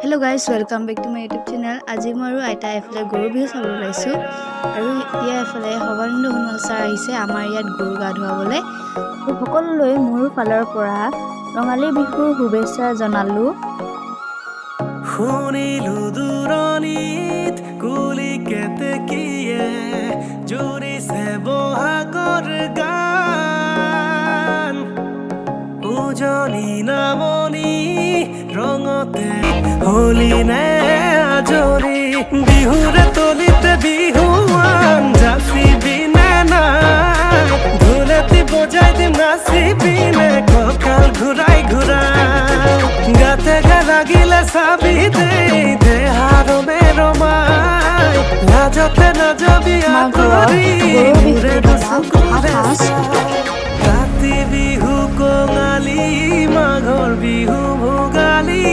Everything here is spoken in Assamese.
Hello guys, welcome back to my YouTube channel. আজি মই আৰু আইতা এফালে গৰু বিহু চাব ওলাইছো আৰু এতিয়া এফালে সৰ্বানন্দ সোণোৱাল ছাৰ আহিছে আমাৰ ইয়াত গৰু গা ধুৱাবলৈ। সকলোলৈ মোৰ ফালৰ পৰা ৰঙালী বিহুৰ শুভেচ্ছা জনালো। শুনিলো দূৰণিত কুলি কেতেকীয়ে জুৰিছে বহাগৰ গান উজনি নামনি ৰঙতে হলি নে আজৰি বিহুৰে তলিতে বিহুৱান যাচিবি নে নাই ঢোলেটি বজাই দিম নাচিবি নে কঁকাল ঘূৰাই ঘূৰাই গাতে গা লাগিলে চাবি দে হাৰো মেৰমাই লাজতে নাযাবি আঁতৰি মোৰে চকুৰে কাতি বিহু কঙালী মাঘৰ বিহু ভোগালী।